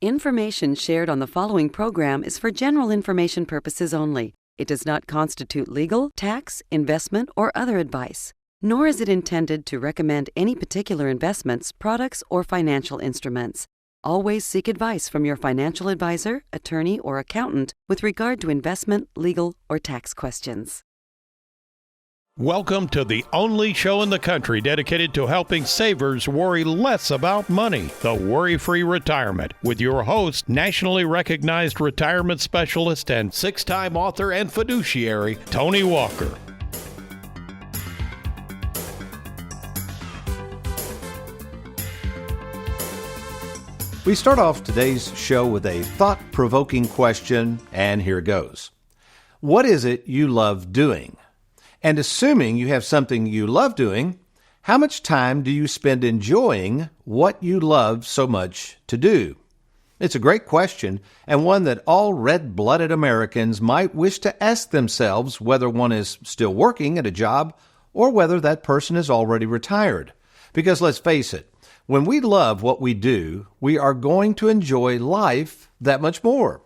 Information shared on the following program is for general information purposes only. It does not constitute legal, tax, investment, or other advice, nor is it intended to recommend any particular investments, products, or financial instruments. Always seek advice from your financial advisor, attorney, or accountant with regard to investment, legal, or tax questions. Welcome to the only show in the country dedicated to helping savers worry less about money, the WorryFree Retirement, with your host, nationally recognized retirement specialist and six-time author and fiduciary, Tony Walker. We start off today's show with a thought-provoking question, and here goes. What is it you love doing? And assuming you have something you love doing, how much time do you spend enjoying what you love so much to do? It's a great question, and one that all red-blooded Americans might wish to ask themselves whether one is still working at a job or whether that person is already retired. Because let's face it, when we love what we do, we are going to enjoy life that much more.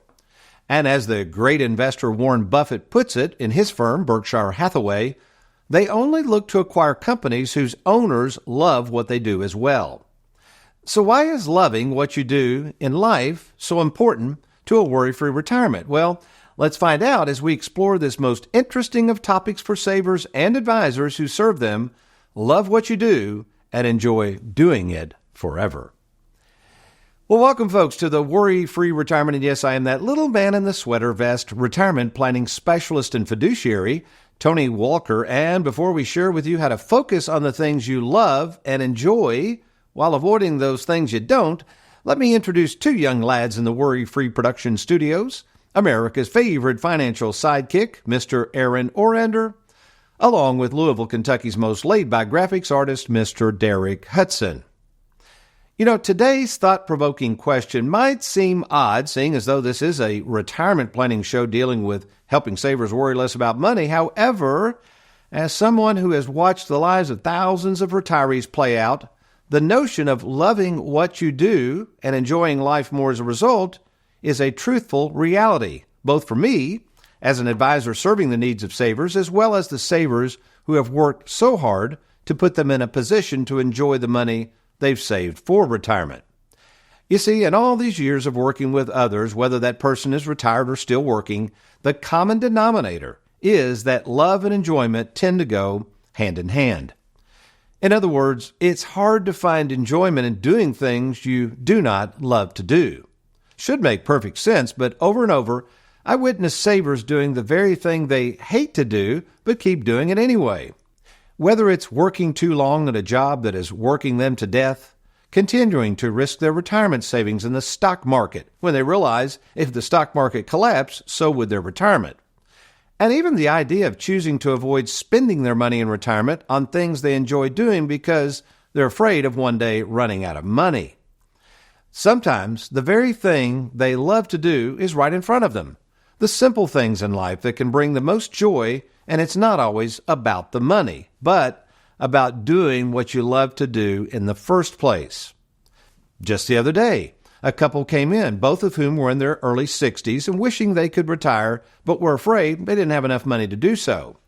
And as the great investor Warren Buffett puts it in his firm, Berkshire Hathaway, they only look to acquire companies whose owners love what they do as well. So why is loving what you do in life so important to a worry-free retirement? Well, let's find out as we explore this most interesting of topics for savers and advisors who serve them. Love what you do and enjoy doing it forever. Well, welcome, folks, to the Worry-Free Retirement. And yes, I am that little man in the sweater vest, retirement planning specialist and fiduciary, Tony Walker. And before we share with you how to focus on the things you love and enjoy while avoiding those things you don't, let me introduce two young lads in the Worry-Free Production Studios, America's favorite financial sidekick, Mr. Aaron Orander, along with Louisville, Kentucky's most laid-back graphics artist, Mr. Derek Hudson. You know, today's thought-provoking question might seem odd, seeing as though this is a retirement planning show dealing with helping savers worry less about money. However, as someone who has watched the lives of thousands of retirees play out, the notion of loving what you do and enjoying life more as a result is a truthful reality, both for me, as an advisor serving the needs of savers, as well as the savers who have worked so hard to put them in a position to enjoy the money they've saved for retirement. You see, in all these years of working with others, whether that person is retired or still working, the common denominator is that love and enjoyment tend to go hand in hand. In other words, it's hard to find enjoyment in doing things you do not love to do. Should make perfect sense, but over and over, I witness savers doing the very thing they hate to do, but keep doing it anyway. Whether it's working too long at a job that is working them to death, continuing to risk their retirement savings in the stock market when they realize if the stock market collapsed, so would their retirement. And even the idea of choosing to avoid spending their money in retirement on things they enjoy doing because they're afraid of one day running out of money. Sometimes the very thing they love to do is right in front of them. The simple things in life that can bring the most joy, and it's not always about the money, but about doing what you love to do in the first place. Just the other day, a couple came in, both of whom were in their early 60s and wishing they could retire, but were afraid they didn't have enough money to do so.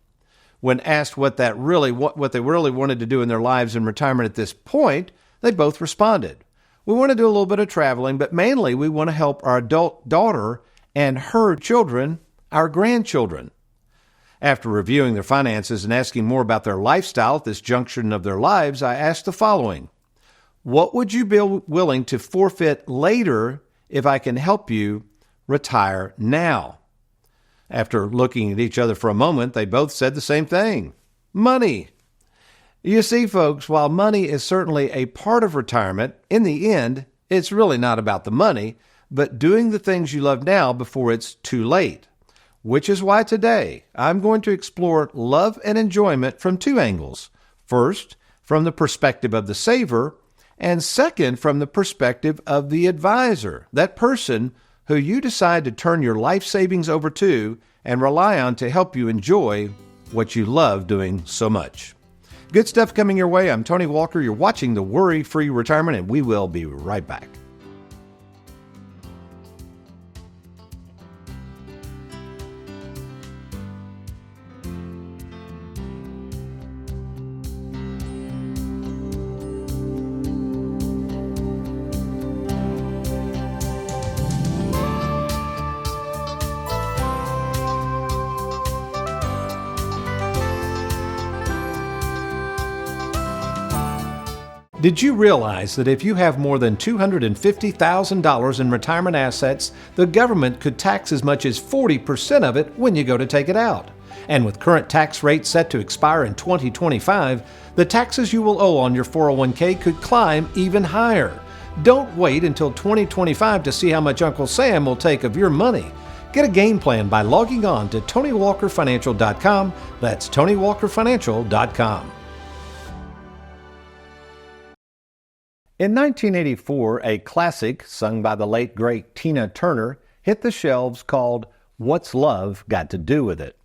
When asked what they really wanted to do in their lives in retirement at this point, they both responded, "We want to do a little bit of traveling, but mainly we want to help our adult daughter and her children, our grandchildren." After reviewing their finances and asking more about their lifestyle at this junction of their lives, I asked the following: what would you be willing to forfeit later if I can help you retire now? After looking at each other for a moment, they both said the same thing: money. You see, folks, while money is certainly a part of retirement, in the end, it's really not about the money, but doing the things you love now before it's too late. Which is why today I'm going to explore love and enjoyment from two angles. First, from the perspective of the saver, and second, from the perspective of the advisor, that person who you decide to turn your life savings over to and rely on to help you enjoy what you love doing so much. Good stuff coming your way. I'm Tony Walker. You're watching the Worry-Free Retirement, and we will be right back. Did you realize that if you have more than $250,000 in retirement assets, the government could tax as much as 40% of it when you go to take it out? And with current tax rates set to expire in 2025, the taxes you will owe on your 401k could climb even higher. Don't wait until 2025 to see how much Uncle Sam will take of your money. Get a game plan by logging on to TonyWalkerFinancial.com. That's TonyWalkerFinancial.com. In 1984, a classic sung by the late great Tina Turner hit the shelves called What's Love Got to Do with It?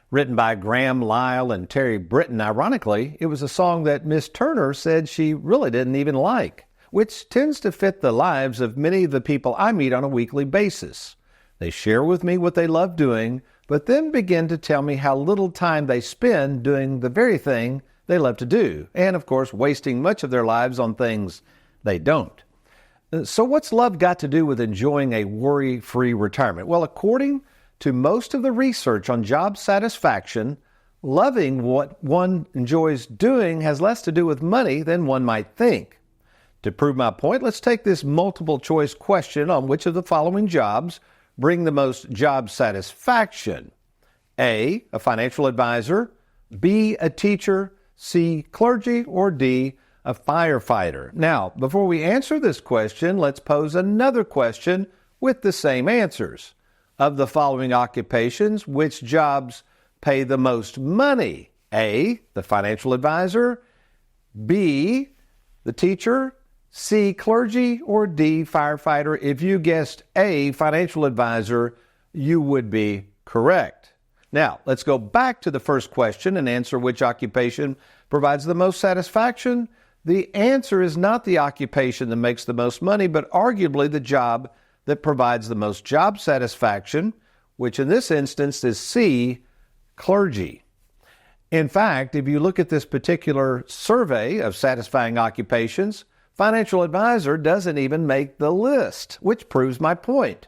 Written by Graham Lyle and Terry Britton, ironically, it was a song that Miss Turner said she really didn't even like, which tends to fit the lives of many of the people I meet on a weekly basis. They share with me what they love doing, but then begin to tell me how little time they spend doing the very thing they love to do, and of course wasting much of their lives on things they don't. So what's love got to do with enjoying a worry-free retirement? Well, according to most of the research on job satisfaction, loving what one enjoys doing has less to do with money than one might think. To prove my point, let's take this multiple choice question on which of the following jobs bring the most job satisfaction. A, a financial advisor, B, a teacher, C, clergy, or D, a firefighter. Now, before we answer this question, let's pose another question with the same answers. Of the following occupations, which jobs pay the most money? A, the financial advisor, B, the teacher, C, clergy, or D, firefighter. If you guessed A, financial advisor, you would be correct. Now, let's go back to the first question and answer which occupation provides the most satisfaction. The answer is not the occupation that makes the most money, but arguably the job that provides the most job satisfaction, which in this instance is C, clergy. In fact, if you look at this particular survey of satisfying occupations, financial advisor doesn't even make the list, which proves my point.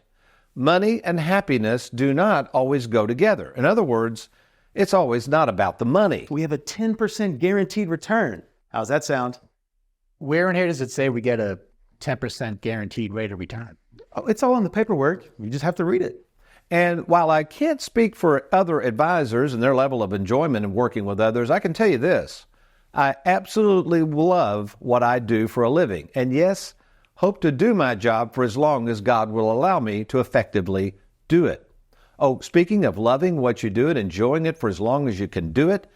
Money and happiness do not always go together. In other words, it's always not about the money. We have a 10% guaranteed return. How's that sound? Where in here does it say we get a 10% guaranteed rate of return? Oh, it's all in the paperwork. You just have to read it. And while I can't speak for other advisors and their level of enjoyment in working with others, I can tell you this. I absolutely love what I do for a living. And yes, hope to do my job for as long as God will allow me to effectively do it. Oh, speaking of loving what you do and enjoying it for as long as you can do it,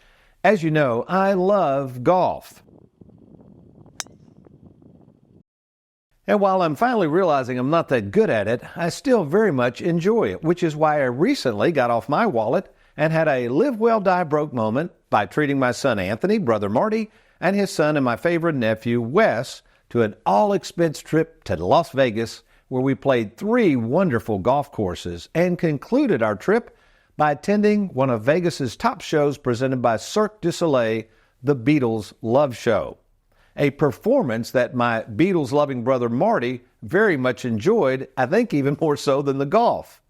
as you know, I love golf. And while I'm finally realizing I'm not that good at it, I still very much enjoy it, which is why I recently got off my wallet and had a live well, die broke moment by treating my son Anthony, brother Marty, and his son and my favorite nephew Wes to an all-expense trip to Las Vegas, where we played 3 wonderful golf courses and concluded our trip by attending one of Vegas's top shows presented by Cirque du Soleil, the Beatles Love Show. A performance that my Beatles-loving brother Marty very much enjoyed, I think even more so than the golf.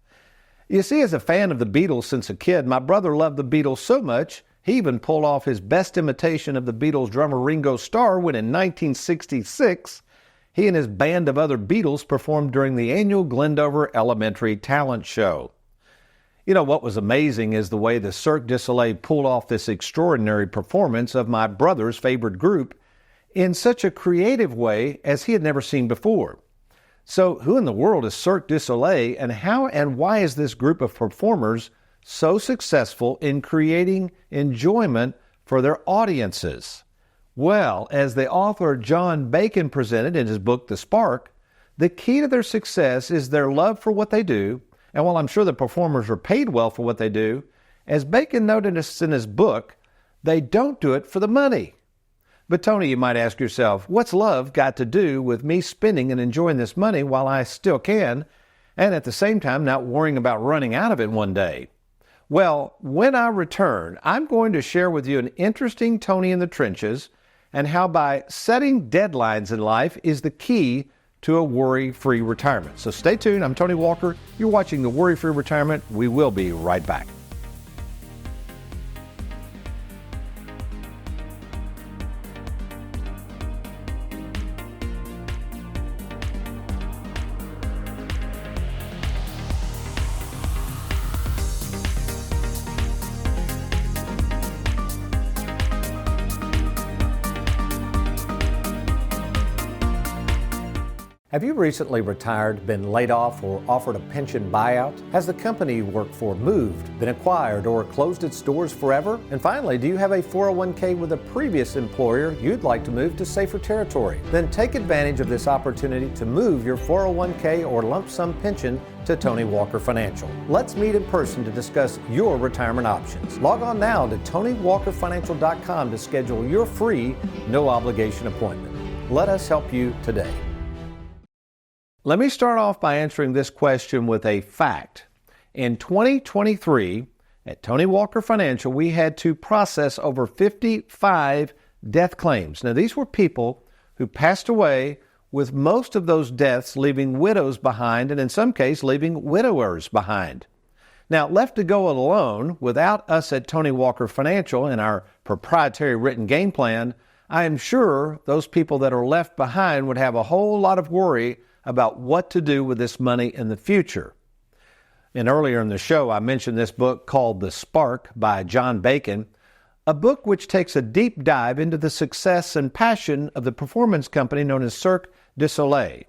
You see, as a fan of the Beatles since a kid, my brother loved the Beatles so much, he even pulled off his best imitation of the Beatles drummer Ringo Starr when in 1966, he and his band of other Beatles performed during the annual Glendower Elementary Talent Show. You know, what was amazing is the way the Cirque du Soleil pulled off this extraordinary performance of my brother's favorite group in such a creative way as he had never seen before. So who in the world is Cirque du Soleil, and how and why is this group of performers so successful in creating enjoyment for their audiences? Well, as the author John Bacon presented in his book, The Spark, the key to their success is their love for what they do, and while I'm sure the performers are paid well for what they do, as Bacon noted in his book, they don't do it for the money. But Tony, you might ask yourself, what's love got to do with me spending and enjoying this money while I still can, and at the same time not worrying about running out of it one day? Well, when I return, I'm going to share with you an interesting Tony in the trenches and how by setting deadlines in life is the key to a worry-free retirement. So stay tuned. I'm Tony Walker. You're watching The Worry-Free Retirement. We will be right back. Have you recently retired, been laid off, or offered a pension buyout? Has the company you work for moved, been acquired, or closed its doors forever? And finally, do you have a 401k with a previous employer you'd like to move to safer territory? Then take advantage of this opportunity to move your 401k or lump sum pension to Tony Walker Financial. Let's meet in person to discuss your retirement options. Log on now to TonyWalkerFinancial.com to schedule your free, no obligation appointment. Let us help you today. Let me start off by answering this question with a fact. In 2023, at Tony Walker Financial, we had to process over 55 death claims. Now, these were people who passed away, with most of those deaths leaving widows behind, and in some cases, leaving widowers behind. Now, left to go alone, without us at Tony Walker Financial and our proprietary written game plan, I am sure those people that are left behind would have a whole lot of worry about what to do with this money in the future. And earlier in the show, I mentioned this book called The Spark by John Bacon, a book which takes a deep dive into the success and passion of the performance company known as Cirque du Soleil.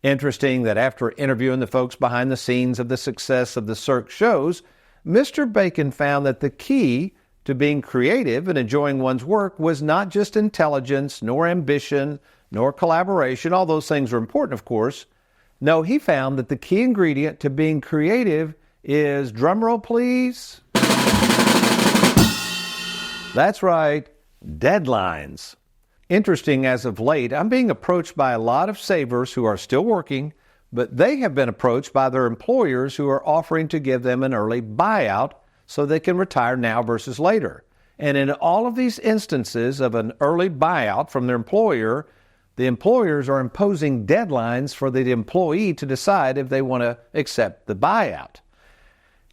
Interesting that after interviewing the folks behind the scenes of the success of the Cirque shows, Mr. Bacon found that the key to being creative and enjoying one's work was not just intelligence, nor ambition, nor collaboration. All those things are important, of course. No, he found that the key ingredient to being creative is, drumroll please, that's right, deadlines. Interesting, as of late, I'm being approached by a lot of savers who are still working, but they have been approached by their employers who are offering to give them an early buyout so they can retire now versus later. And in all of these instances of an early buyout from their employer, the employers are imposing deadlines for the employee to decide if they want to accept the buyout.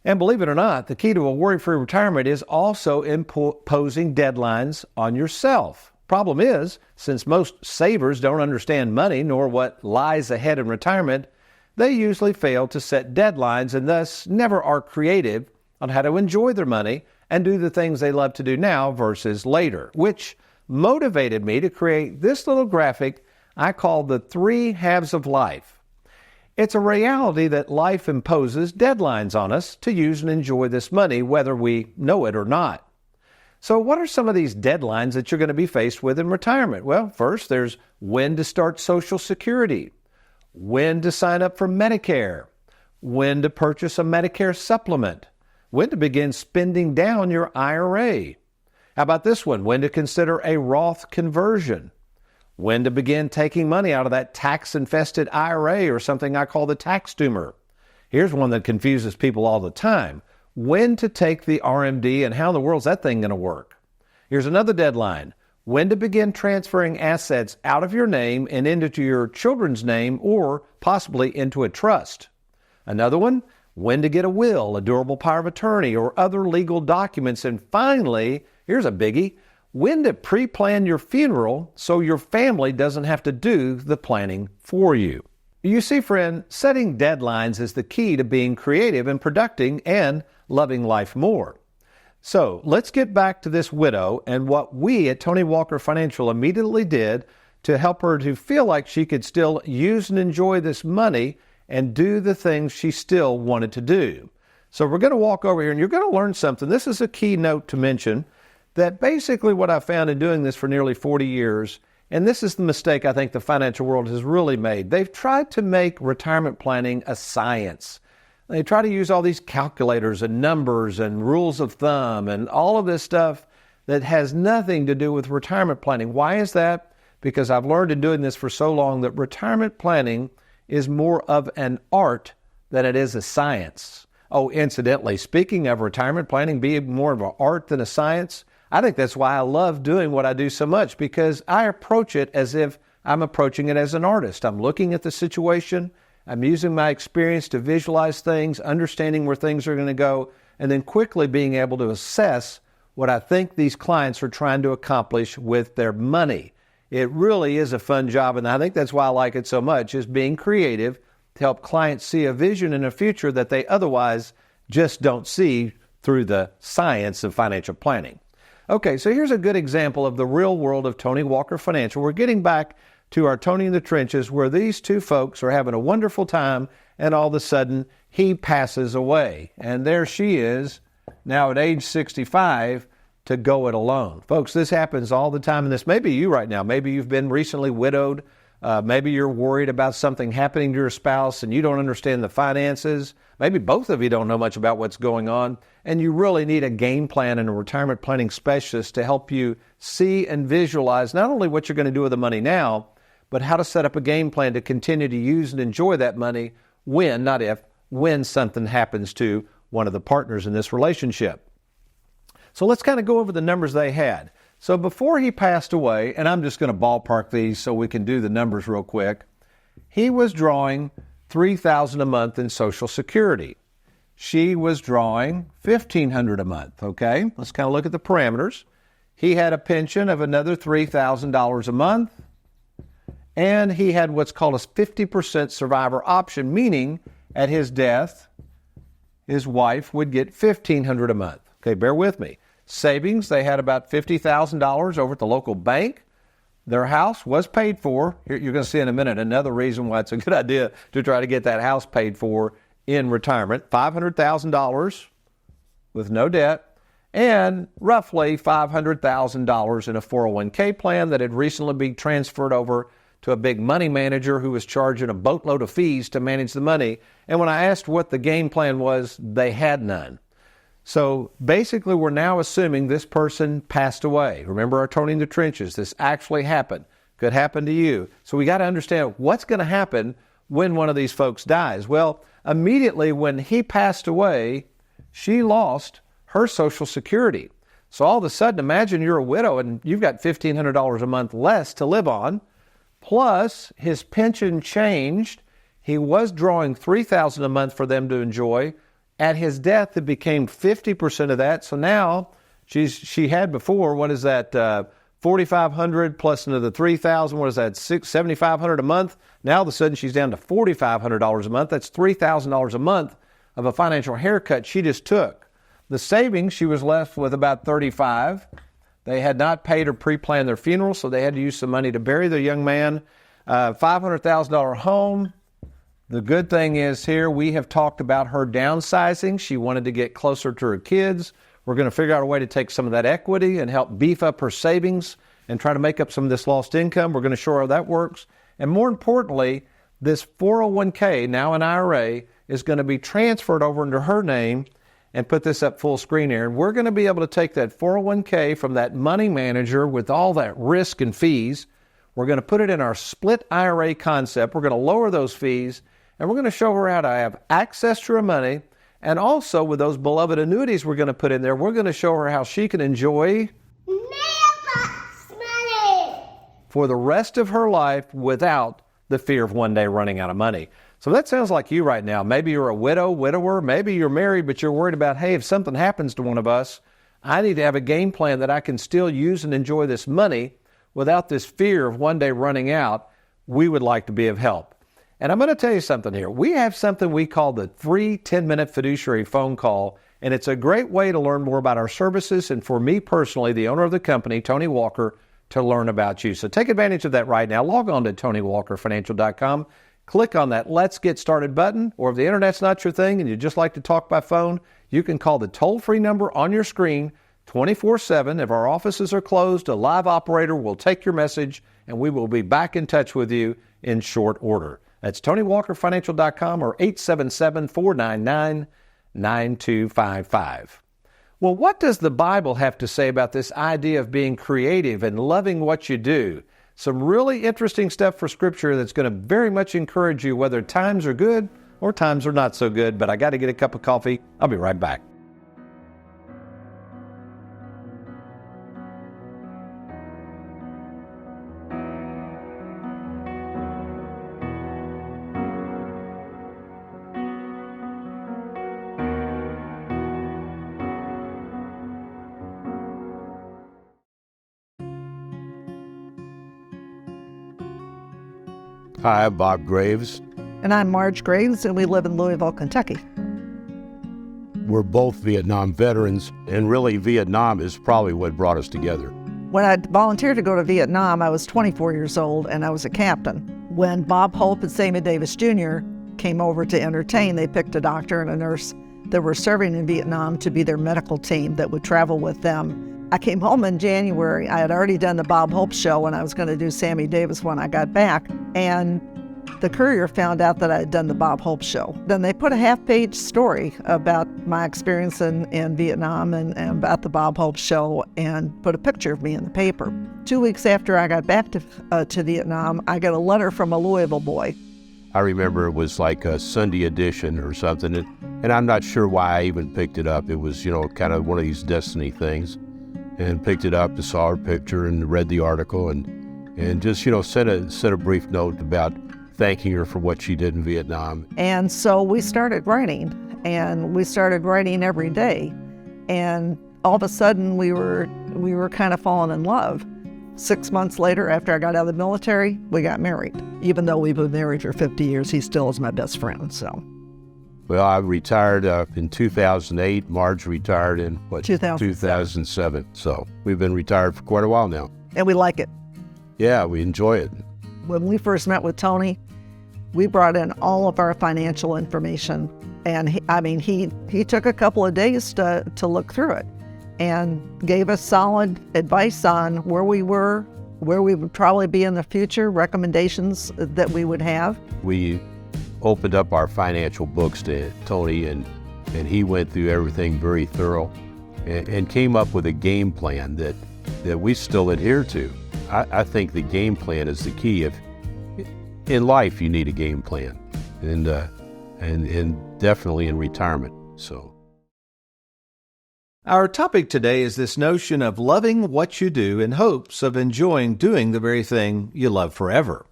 And believe it or not, the key to a worry-free retirement is also imposing deadlines on yourself. Problem is, since most savers don't understand money nor what lies ahead in retirement, they usually fail to set deadlines and thus never are creative on how to enjoy their money and do the things they love to do now versus later, which motivated me to create this little graphic I call the 3 halves of life. It's a reality that life imposes deadlines on us to use and enjoy this money, whether we know it or not. So what are some of these deadlines that you're going to be faced with in retirement? Well, first, there's when to start Social Security, when to sign up for Medicare, when to purchase a Medicare supplement, when to begin spending down your IRA. How about this one? When to consider a Roth conversion. When to begin taking money out of that tax-infested IRA, or something I call the tax doomer. Here's one that confuses people all the time. When to take the RMD, and how in the world is that thing going to work? Here's another deadline. When to begin transferring assets out of your name and into your children's name, or possibly into a trust. Another one, when to get a will, a durable power of attorney, or other legal documents. And finally, here's a biggie, when to pre-plan your funeral so your family doesn't have to do the planning for you. You see, friend, setting deadlines is the key to being creative and productive and loving life more. So let's get back to this widow and what we at Tony Walker Financial immediately did to help her to feel like she could still use and enjoy this money and do the things she still wanted to do. So we're going to walk over here and you're going to learn something. This is a key note to mention, that basically what I found in doing this for nearly 40 years, and this is the mistake I think the financial world has really made. They've tried to make retirement planning a science. They try to use all these calculators and numbers and rules of thumb and all of this stuff that has nothing to do with retirement planning. Why is that? Because I've learned in doing this for so long that retirement planning is more of an art than it is a science. Oh, incidentally, speaking of retirement planning being more of an art than a science, I think that's why I love doing what I do so much, because I approach it as if I'm approaching it as an artist. I'm looking at the situation, I'm using my experience to visualize things, understanding where things are going to go, and then quickly being able to assess what I think these clients are trying to accomplish with their money. It really is a fun job, and I think that's why I like it so much, is being creative to help clients see a vision in a future that they otherwise just don't see through the science of financial planning. Okay, so here's a good example of the real world of Tony Walker Financial. We're getting back to our Tony in the Trenches, where these two folks are having a wonderful time, and all of a sudden he passes away. And there she is, now at age 65, to go it alone. Folks, this happens all the time, and this may be you right now. Maybe you've been recently widowed. Maybe you're worried about something happening to your spouse and you don't understand the finances. Maybe both of you don't know much about what's going on, and you really need a game plan and a retirement planning specialist to help you see and visualize not only what you're going to do with the money now, but how to set up a game plan to continue to use and enjoy that money when, not if, when something happens to one of the partners in this relationship. So let's kind of go over the numbers they had. So before he passed away, and I'm just going to ballpark these so we can do the numbers real quick, he was drawing $3,000 a month in Social Security. She was drawing $1,500 a month, okay? Let's kind of look at the parameters. He had a pension of another $3,000 a month, and he had what's called a 50% survivor option, meaning at his death, his wife would get $1,500 a month. Okay, bear with me. Savings, they had about $50,000 over at the local bank. Their house was paid for. Here, you're going to see in a minute another reason why it's a good idea to try to get that house paid for in retirement. $500,000 with no debt, and roughly $500,000 in a 401k plan that had recently been transferred over to a big money manager who was charging a boatload of fees to manage the money. And when I asked what the game plan was, they had none. So basically, we're now assuming this person passed away. Remember our Tony in the Trenches. This actually happened. Could happen to you. So we got to understand what's going to happen when one of these folks dies. Well, immediately when he passed away, she lost her Social Security. So all of a sudden, imagine you're a widow and you've got $1,500 a month less to live on. Plus, his pension changed. He was drawing $3,000 a month for them to enjoy. At his death, it became 50% of that. So now she had before, what is that, $4,500 plus another $3,000. What is that, $7,500 a month? Now all of a sudden she's down to $4,500 a month. That's $3,000 a month of a financial haircut she just took. The savings, she was left with about $35,000. They had not paid or pre-planned their funeral, so they had to use some money to bury the young man. $500,000 home. The good thing is here, we have talked about her downsizing. She wanted to get closer to her kids. We're going to figure out a way to take some of that equity and help beef up her savings and try to make up some of this lost income. We're going to show her how that works. And more importantly, this 401k, now an IRA, is going to be transferred over into her name, and put this up full screen here. And we're going to be able to take that 401k from that money manager with all that risk and fees. We're going to put it in our split IRA concept. We're going to lower those fees. And we're going to show her how to have access to her money. And also with those beloved annuities we're going to put in there, we're going to show her how she can enjoy mailbox money for the rest of her life without the fear of one day running out of money. So that sounds like you right now. Maybe you're a widower. Maybe you're married, but you're worried about, hey, if something happens to one of us, I need to have a game plan that I can still use and enjoy this money without this fear of one day running out. We would like to be of help. And I'm going to tell you something here. We have something we call the free 10-minute fiduciary phone call, and it's a great way to learn more about our services and for me personally, the owner of the company, Tony Walker, to learn about you. So take advantage of that right now. Log on to TonyWalkerFinancial.com. Click on that Let's Get Started button, or if the internet's not your thing and you just like to talk by phone, you can call the toll-free number on your screen 24/7. If our offices are closed, a live operator will take your message, and we will be back in touch with you in short order. That's TonyWalkerFinancial.com or 877-499-9255. Well, what does the Bible have to say about this idea of being creative and loving what you do? Some really interesting stuff for Scripture that's going to very much encourage you whether times are good or times are not so good. But I got to get a cup of coffee. I'll be right back. Hi, I'm Bob Graves. And I'm Marge Graves, and we live in Louisville, Kentucky. We're both Vietnam veterans, and really Vietnam is probably what brought us together. When I volunteered to go to Vietnam, I was 24 years old and I was a captain. When Bob Hope and Sammy Davis Jr. came over to entertain, they picked a doctor and a nurse that were serving in Vietnam to be their medical team that would travel with them. I came home in January. I had already done the Bob Hope show and I was going to do Sammy Davis when I got back. And the Courier found out that I had done the Bob Hope show. Then they put a half-page story about my experience in Vietnam and about the Bob Hope show and put a picture of me in the paper. 2 weeks after I got back to Vietnam, I got a letter from a Louisville boy. I remember it was like a Sunday edition or something, and I'm not sure why I even picked it up. It was, kind of one of these destiny things, and picked it up, saw her picture, and read the article, and just, sent a brief note about thanking her for what she did in Vietnam. And so we started writing, and we started writing every day, and all of a sudden we were kind of falling in love. 6 months later, after I got out of the military, we got married. Even though we've been married for 50 years, he still is my best friend, so. Well, I retired in 2008. Marge retired in, 2007. So we've been retired for quite a while now. And we like it. Yeah, we enjoy it. When we first met with Tony, we brought in all of our financial information. And he took a couple of days to look through it and gave us solid advice on where we were, where we would probably be in the future, recommendations that we would have. We opened up our financial books to Tony, and he went through everything very thorough and came up with a game plan that we still adhere to. I think the game plan is the key. If in life you need a game plan, and definitely in retirement. So. Our topic today is this notion of loving what you do in hopes of enjoying doing the very thing you love forever.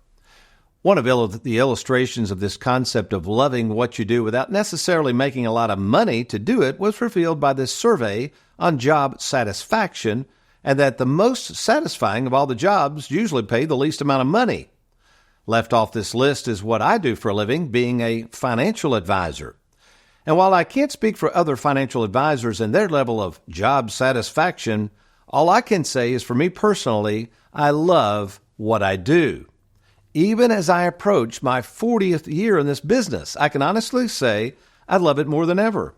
One of the illustrations of this concept of loving what you do without necessarily making a lot of money to do it was revealed by this survey on job satisfaction, and that the most satisfying of all the jobs usually pay the least amount of money. Left off this list is what I do for a living, being a financial advisor. And while I can't speak for other financial advisors and their level of job satisfaction, all I can say is for me personally, I love what I do. Even as I approach my 40th year in this business, I can honestly say I love it more than ever.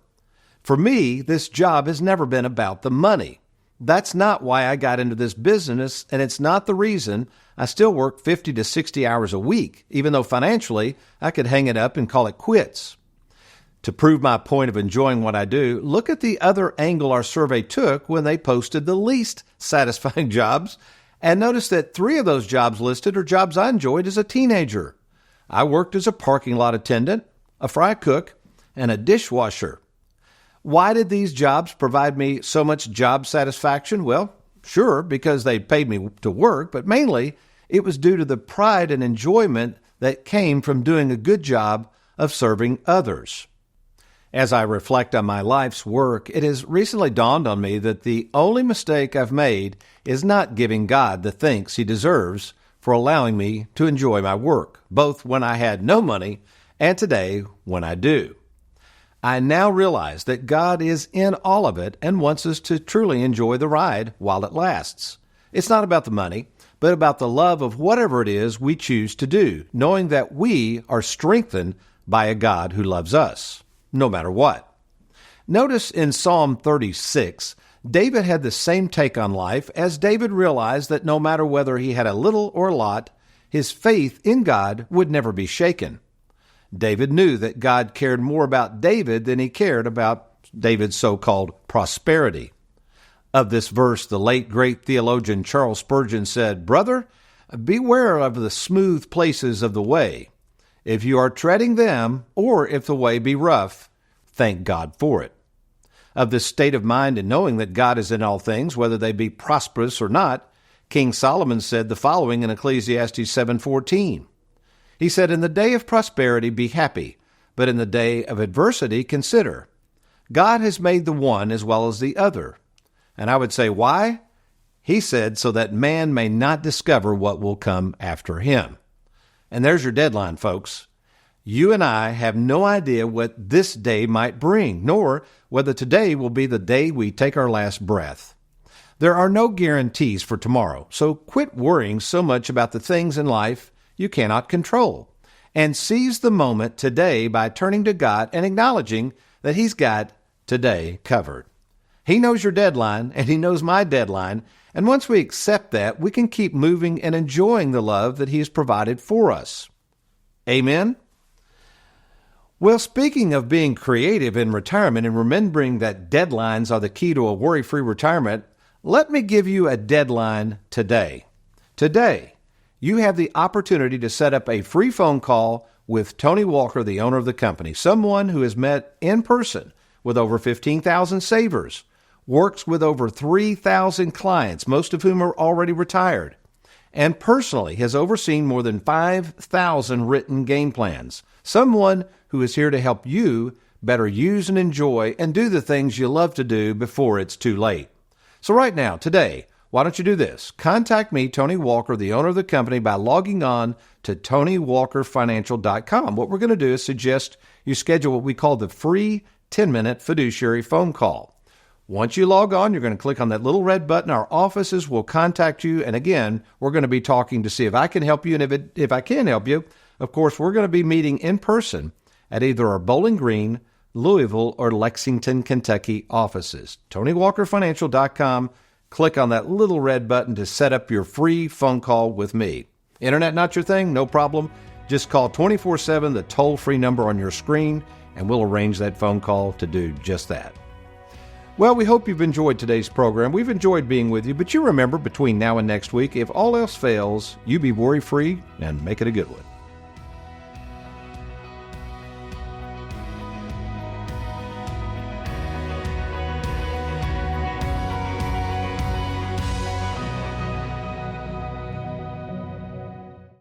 For me, this job has never been about the money. That's not why I got into this business, and it's not the reason I still work 50 to 60 hours a week, even though financially I could hang it up and call it quits. To prove my point of enjoying what I do, look at the other angle our survey took when they posted the least satisfying jobs, and notice that 3 of those jobs listed are jobs I enjoyed as a teenager. I worked as a parking lot attendant, a fry cook, and a dishwasher. Why did these jobs provide me so much job satisfaction? Well, sure, because they paid me to work, but mainly it was due to the pride and enjoyment that came from doing a good job of serving others. As I reflect on my life's work, it has recently dawned on me that the only mistake I've made is not giving God the thanks He deserves for allowing me to enjoy my work, both when I had no money and today when I do. I now realize that God is in all of it and wants us to truly enjoy the ride while it lasts. It's not about the money, but about the love of whatever it is we choose to do, knowing that we are strengthened by a God who loves us, no matter what. Notice in Psalm 36, David had the same take on life as David realized that no matter whether he had a little or a lot, his faith in God would never be shaken. David knew that God cared more about David than he cared about David's so-called prosperity. Of this verse, the late great theologian Charles Spurgeon said, "Brother, beware of the smooth places of the way. If you are treading them, or if the way be rough, thank God for it." Of this state of mind and knowing that God is in all things, whether they be prosperous or not, King Solomon said the following in Ecclesiastes 7:14. He said, "In the day of prosperity be happy, but in the day of adversity consider. God has made the one as well as the other." And I would say, why? He said, so that man may not discover what will come after him. And there's your deadline, folks. You and I have no idea what this day might bring, nor whether today will be the day we take our last breath. There are no guarantees for tomorrow, so quit worrying so much about the things in life you cannot control, and seize the moment today by turning to God and acknowledging that He's got today covered. He knows your deadline, and He knows my deadline, and once we accept that, we can keep moving and enjoying the love that He has provided for us. Amen? Well, speaking of being creative in retirement and remembering that deadlines are the key to a worry-free retirement, let me give you a deadline today. Today, you have the opportunity to set up a free phone call with Tony Walker, the owner of the company, someone who has met in person with over 15,000 savers, works with over 3,000 clients, most of whom are already retired, and personally has overseen more than 5,000 written game plans. Someone who is here to help you better use and enjoy and do the things you love to do before it's too late. So right now, today, why don't you do this? Contact me, Tony Walker, the owner of the company, by logging on to TonyWalkerFinancial.com. What we're going to do is suggest you schedule what we call the free 10-minute fiduciary phone call. Once you log on, you're going to click on that little red button. Our offices will contact you. And again, we're going to be talking to see if I can help you. And if I can help you, of course, we're going to be meeting in person at either our Bowling Green, Louisville, or Lexington, Kentucky offices. TonyWalkerFinancial.com. Click on that little red button to set up your free phone call with me. Internet not your thing? No problem. Just call 24/7, the toll-free number on your screen, and we'll arrange that phone call to do just that. Well, we hope you've enjoyed today's program. We've enjoyed being with you, but you remember, between now and next week, if all else fails, you be worry-free and make it a good one.